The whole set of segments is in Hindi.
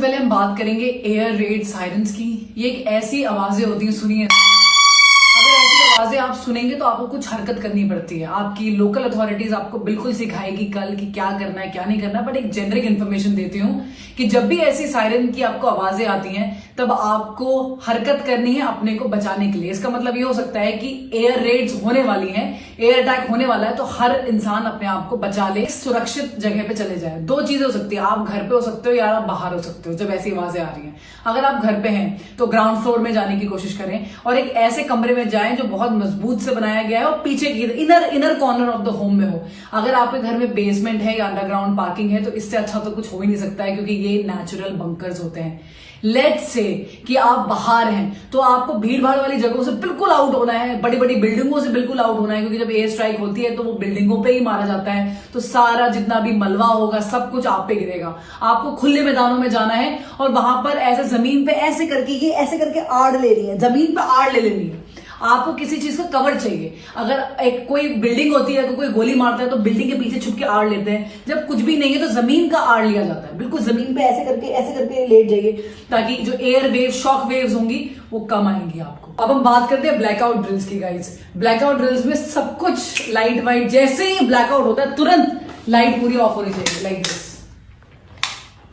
पहले हम बात करेंगे एयर रेड सायरन्स की। ये एक ऐसी आवाजें होती हैं, सुनिए, अगर ऐसी आवाजें आप सुनेंगे तो आपको कुछ हरकत करनी पड़ती है। आपकी लोकल अथॉरिटीज आपको बिल्कुल सिखाएगी कल कि क्या करना है क्या नहीं करना। बट एक जेनरिक इन्फॉर्मेशन देती हूँ कि जब भी ऐसी सायरन की आपको आवाजें आती हैं तब आपको हरकत करनी है अपने को बचाने के लिए। इसका मतलब ये हो सकता है कि एयर रेड्स होने वाली हैं, एयर अटैक होने वाला है, तो हर इंसान अपने आप को बचा ले, सुरक्षित जगह पे चले जाए। दो चीजें हो सकती है, आप घर पे हो सकते हो या आप बाहर हो सकते हो जब ऐसी आवाजें आ रही हैं। अगर आप घर पे हैं तो ग्राउंड फ्लोर में जाने की कोशिश करें और एक ऐसे कमरे में जाएं जो बहुत मजबूत से बनाया गया है और पीछे की inner corner of the home में हो। अगर आपके घर में बेसमेंट है या अंडरग्राउंड पार्किंग है तो इससे अच्छा तो कुछ हो ही नहीं सकता है, क्योंकि ये नेचुरल बंकर्स होते हैं। लेट्स से कि आप बाहर हैं तो आपको भीड़ भाड़ वाली जगहों से बिल्कुल आउट होना है, बड़ी बड़ी बिल्डिंगों से बिल्कुल आउट होना है, क्योंकि जब एयर स्ट्राइक होती है तो वो बिल्डिंगों पे ही मारा जाता है, तो सारा जितना भी मलबा होगा सब कुछ आप पे गिरेगा। आपको खुले मैदानों में जाना है और वहां पर ऐसे जमीन पे ऐसे करके आड़ ले रही है, जमीन पे आड़ ले लेनी है। आपको किसी चीज का कवर चाहिए। अगर एक कोई बिल्डिंग होती है तो कोई गोली मारता है तो बिल्डिंग के पीछे छुप के आड़ लेते हैं। जब कुछ भी नहीं है तो जमीन का आड़ लिया जाता है। बिल्कुल जमीन पे ऐसे करके लेट जाइए, ताकि जो एयर वेव शॉक वेव्स होंगी वो कम आएंगी आपको। अब हम बात करते हैं ब्लैकआउट ड्रिल्स की गाइस। ब्लैकआउट ड्रिल्स में सब कुछ लाइट वाइट, जैसे ही ब्लैकआउट होता है तुरंत लाइट पूरी ऑफ होनी चाहिए, लाइक दिस,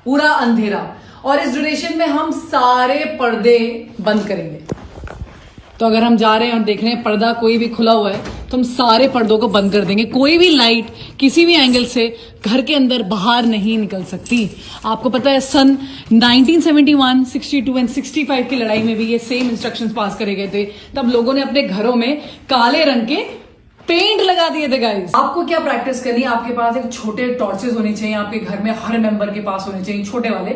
पूरा अंधेरा। और इस ड्यूरेशन में हम सारे पर्दे बंद करेंगे। तो अगर हम जा रहे हैं और देख रहे हैं पर्दा कोई भी खुला हुआ है तो हम सारे पर्दों को बंद कर देंगे। कोई भी लाइट किसी भी एंगल से घर के अंदर बाहर नहीं निकल सकती। आपको पता है सन 1971, 62 एंड 65 की लड़ाई में भी ये सेम इंस्ट्रक्शंस पास करे गए थे। तब लोगों ने अपने घरों में काले रंग के पेंट लगा दिए थे गाइस। आपको क्या प्रैक्टिस करनी है, आपके पास एक छोटे टॉर्चेस होने चाहिए, आपके घर में हर मेंबर के पास होने चाहिए छोटे वाले।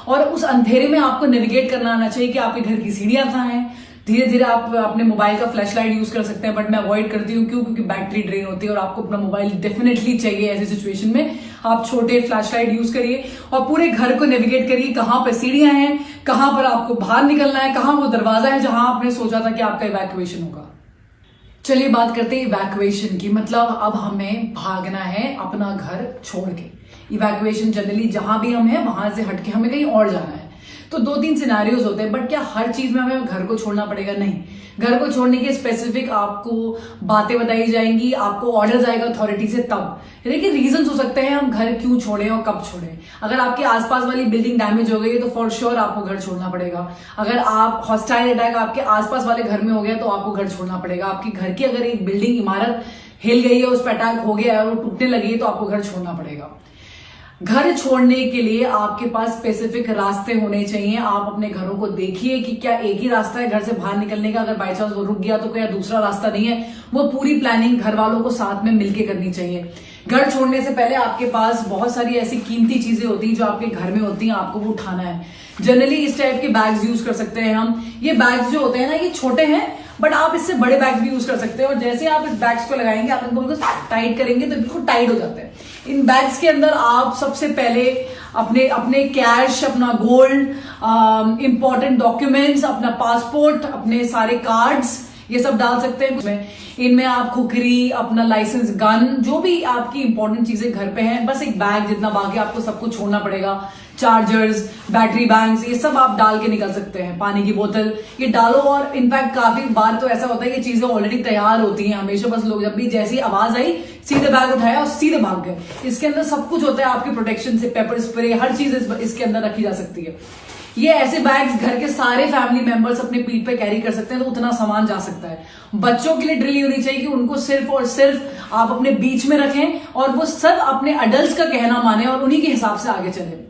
और उस अंधेरे में आपको नेविगेट करना आना चाहिए कि आपके घर की सीढ़ियां कहाँ हैं। धीरे धीरे आप अपने मोबाइल का फ्लैश लाइट यूज कर सकते हैं, बट मैं अवॉइड करती हूँ। क्यों? क्योंकि बैटरी ड्रेन होती है और आपको अपना मोबाइल डेफिनेटली चाहिए ऐसी सिचुएशन में। आप छोटे फ्लैश लाइट यूज करिए और पूरे घर को नेविगेट करिए, कहाँ पर सीढ़ियां हैं, कहाँ पर आपको बाहर निकलना है, कहाँ वो दरवाजा है जहां आपने सोचा था कि आपका इवैक्यूएशन होगा। चलिए बात करते हैं इवैक्यूएशन की। मतलब अब हमें भागना है अपना घर छोड़ के। इवैक्यूएशन जनरली जहां भी हम हैं वहां से हटके हमें कहीं और जाना है। तो 2-3 सिनेरियोज होते हैं, बट क्या हर चीज में हमें घर को छोड़ना पड़ेगा? नहीं। घर को छोड़ने के स्पेसिफिक आपको बातें बताई जाएंगी, आपको ऑर्डर आएगा अथॉरिटी से तब। देखिए रीजंस हो सकते हैं हम घर क्यों छोड़ें और कब छोड़ें। अगर आपके आसपास वाली बिल्डिंग डैमेज हो गई है तो फॉर श्योर आपको घर छोड़ना पड़ेगा। अगर आप हॉस्टाइल अटैक आपके आसपास वाले घर में हो गया तो आपको घर छोड़ना पड़ेगा। आपकी घर की अगर एक बिल्डिंग इमारत हिल गई है, उस पर अटैक हो गया है और वो टूटने लगी है तो आपको घर छोड़ना पड़ेगा। घर छोड़ने के लिए आपके पास स्पेसिफिक रास्ते होने चाहिए। आप अपने घरों को देखिए कि क्या एक ही रास्ता है घर से बाहर निकलने का। अगर बाई चांस वो रुक गया तो क्या दूसरा रास्ता नहीं है। वो पूरी प्लानिंग घर वालों को साथ में मिलके करनी चाहिए। घर छोड़ने से पहले आपके पास बहुत सारी ऐसी कीमती चीजें होती हैं जो आपके घर में होती हैं, आपको वो उठाना है। जनरली इस टाइप के बैग्स यूज कर सकते हैं हम। ये बैग्स जो होते हैं ना, ये छोटे हैं बट आप इससे बड़े बैग भी यूज कर सकते हैं। और जैसे आप इस बैग्स को लगाएंगे, आप इनको बिल्कुल टाइट करेंगे तो बिल्कुल टाइट हो जाते हैं। इन बैग्स के अंदर आप सबसे पहले अपने कैश, अपना गोल्ड, इंपॉर्टेंट डॉक्यूमेंट्स, अपना पासपोर्ट, अपने सारे कार्ड्स, ये सब डाल सकते हैं। इनमें आप खुकरी, अपना लाइसेंस, गन, जो भी आपकी इंपॉर्टेंट चीजें घर पे हैं, बस एक बैग जितना, बाकी आपको सब कुछ छोड़ना पड़ेगा। चार्जर्स, बैटरी बैंक्स, ये सब आप डाल के निकल सकते हैं। पानी की बोतल ये डालो। और इनफैक्ट काफी बार तो ऐसा होता है कि चीजें ऑलरेडी तैयार होती हैं हमेशा, बस लोग जब भी जैसी आवाज आई सीधे बैग उठाया और सीधे भाग गए। इसके अंदर सब कुछ होता है आपके प्रोटेक्शन से, पेपर स्प्रे, हर चीज इसके अंदर रखी जा सकती है। ये ऐसे बैग्स घर के सारे फैमिली मेंबर्स अपने पीठ पे कैरी कर सकते हैं, तो उतना सामान जा सकता है। बच्चों के लिए ड्रिल होनी चाहिए कि उनको सिर्फ और सिर्फ आप अपने बीच में रखें और वो सब अपने अडल्ट्स का कहना माने और उन्हीं के हिसाब से आगे चले।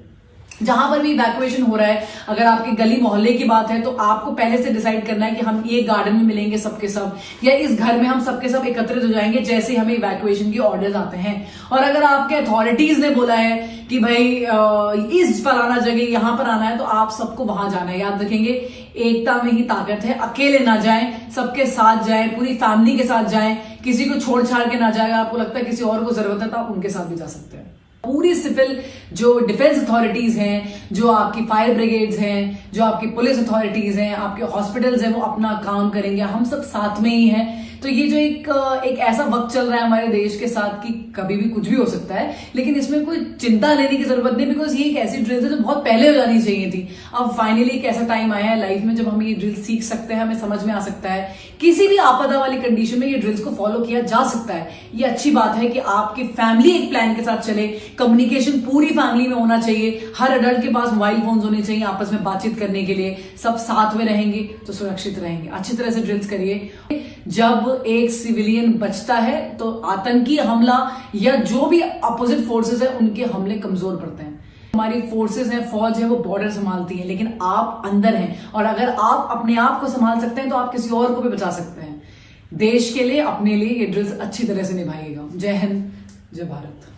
जहां पर भी इवैक्यूएशन हो रहा है, अगर आपके गली मोहल्ले की बात है तो आपको पहले से डिसाइड करना है कि हम ये गार्डन में मिलेंगे सबके सब, या इस घर में हम सबके सब एकत्रित हो जाएंगे जैसे हमें इवैक्यूएशन की ऑर्डर्स आते हैं। और अगर आपके अथॉरिटीज ने बोला है कि भाई इस फलाना जगह यहां पर आना है तो आप सबको वहां जाना है। याद रखेंगे, एकता में ही ताकत है। अकेले ना जाएं, सबके साथ जाएं, पूरी फैमिली के साथ जाएं। किसी को छोड़ छाड़ के ना जाएगा। आपको लगता है किसी और को जरूरत है तो आप उनके साथ भी जा सकते हैं। पूरी सिविल जो डिफेंस अथॉरिटीज हैं, जो आपकी फायर ब्रिगेड्स हैं, जो आपकी पुलिस अथॉरिटीज हैं, आपके हॉस्पिटल्स हैं, वो अपना काम करेंगे। हम सब साथ में ही हैं। तो ये जो एक ऐसा वक्त चल रहा है हमारे देश के साथ कि कभी भी कुछ भी हो सकता है, लेकिन इसमें कोई चिंता लेने की जरूरत नहीं, बिकॉज ये एक ऐसी ड्रिल है जो बहुत पहले हो जानी चाहिए थी। अब फाइनली एक ऐसा टाइम आया है लाइफ में जब हम ये ड्रिल सीख सकते हैं, हमें समझ में आ सकता है। किसी भी आपदा वाली कंडीशन में ये ड्रिल्स को फॉलो किया जा सकता है। ये अच्छी बात है कि आपकी फैमिली एक प्लान के साथ चले, कम्युनिकेशन पूरी फैमिली में होना चाहिए, हर अडल्ट के पास मोबाइल फोन्स होने चाहिए आपस में बातचीत करने के लिए। सब साथ में रहेंगे तो सुरक्षित रहेंगे। अच्छी तरह से ड्रिल्स करिए। जब एक सिविलियन बचता है तो आतंकी हमला या जो भी अपोजिट फोर्सेस है उनके हमले कमजोर पड़ते हैं। हमारी फोर्सेस हैं, फौज है, वो बॉर्डर संभालती है, लेकिन आप अंदर हैं और अगर आप अपने आप को संभाल सकते हैं तो आप किसी और को भी बचा सकते हैं। देश के लिए, अपने लिए ये ड्रिल्स अच्छी तरह से निभाइएगा। जय हिंद, जय भारत।